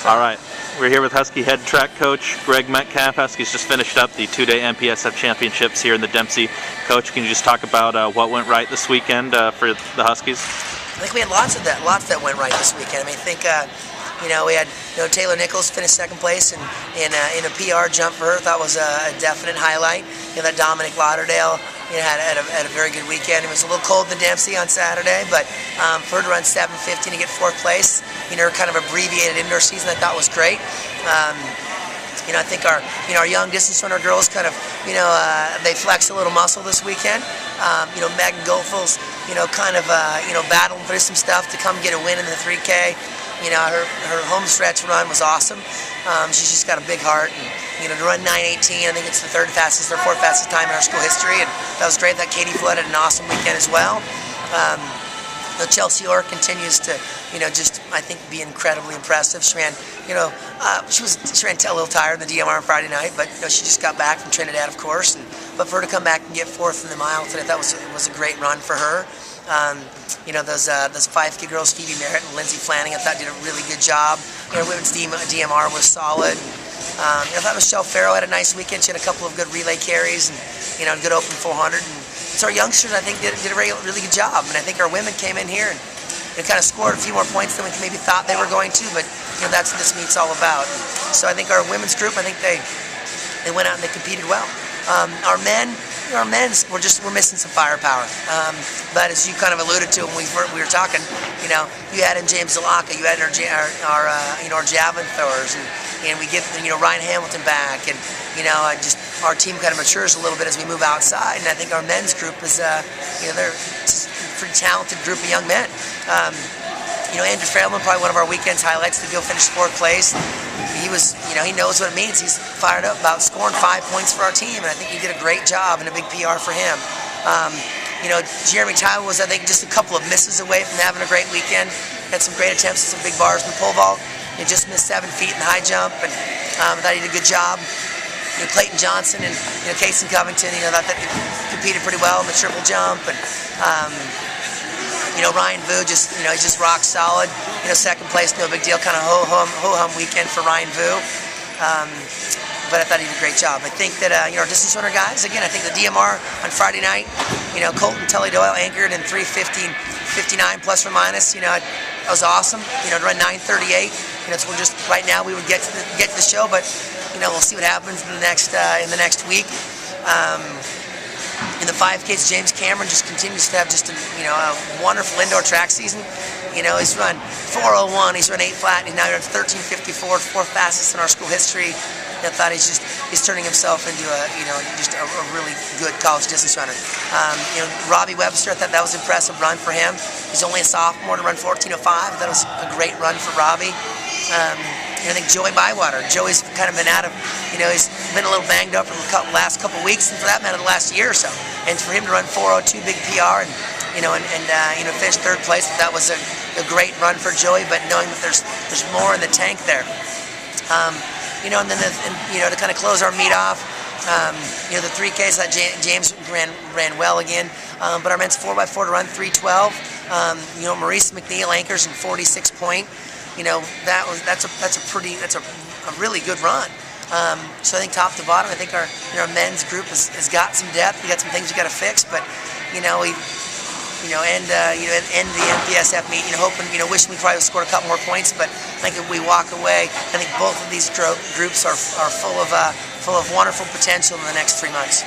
All right, we're here with Husky head track coach Greg Metcalf. Husky's just finished up the two-day MPSF Championships here in the Dempsey. Coach, can you just talk about what went right this weekend for the Huskies? I think we had lots that went right this weekend. I mean, I think we had Taylor Nichols finish second place in a PR jump for her. That was a definite highlight. That Dominic Lauderdale had a very good weekend. It was a little cold in the Dempsey on Saturday, but for her to run 7:15 to get fourth place, kind of abbreviated indoor season, I thought was great. I think our young distance runner girls kind of they flexed a little muscle this weekend. Megan Goldfull's battling through some stuff to come get a win in the 3K. Her home stretch run was awesome. She's just got a big heart, and to run 9:18, I think it's the fourth fastest time in our school history, and that was great. That Katie Flood had an awesome weekend as well. Chelsea Orr continues to, I think, be incredibly impressive. She ran, she ran a little tired in the DMR on Friday night, but she just got back from Trinidad, of course. But for her to come back and get fourth in the mile today, that was a great run for her. Those 5K girls, Phoebe Merritt and Lindsay Flanagan, I thought did a really good job. Women's DMR was solid. I thought Michelle Farrow had a nice weekend. She had a couple of good relay carries and a good open 400. And so our youngsters, I think, did a really good job. And I think our women came in here and kind of scored a few more points than we maybe thought they were going to. But that's what this meet's all about. So I think our women's group, I think they went out and they competed well. Our men's, we're missing some firepower. But as you kind of alluded to when we were talking, you had in James Zalaka, you had our javelin throwers, and we get Ryan Hamilton back, and just our team kind of matures a little bit as we move outside. And I think our men's group is they're just a pretty talented group of young men. Andrew Frailman, probably one of our weekend's highlights, to go finish fourth place. He was, he knows what it means. He's fired up about scoring 5 points for our team, and I think he did a great job and a big PR for him. Jeremy Tyler was, I think, just a couple of misses away from having a great weekend. Had some great attempts at some big bars in the pole vault. He just missed 7 feet in the high jump, and I thought he did a good job. Clayton Johnson and Casey Covington, I thought they competed pretty well in the triple jump, and Ryan Vu just, he's just rock solid. Second place, no big deal. Kind of ho-hum weekend for Ryan Vu. But I thought he did a great job. I think that, our distance runner guys, again, I think the DMR on Friday night, Colton Tully-Doyle anchored in 3:15:59 plus or minus. That was awesome. To run 9:38. So we're just, right now, we would get to the show, but, we'll see what happens in the next week. In the 5Ks, James Cameron just continues to have just a wonderful indoor track season. He's run 4:01, he's run 8 flat, and now he's 13:54, fourth fastest in our school history. I thought he's turning himself into just a really good college distance runner. Robbie Webster, I thought that was an impressive run for him. He's only a sophomore to run 14:05. That was a great run for Robbie. I think Joey Bywater. Joey's kind of been out of, he's been a little banged up for the last couple of weeks, and for that matter, the last year or so. And for him to run 4:02, big PR, and finish third place, that was a great run for Joey. But knowing that there's more in the tank there, and then to kind of close our meet off, the 3Ks that James ran well again, but our men's 4x4 to run 3:12. Maurice McNeil anchors in 46 point. That's a really good run. So I think top to bottom, I think our men's group has got some depth. We got some things we got to fix, but end the MPSF meet, hoping, wishing we probably scored a couple more points. But I think if we walk away, I think both of these groups are full of wonderful potential in the next 3 months.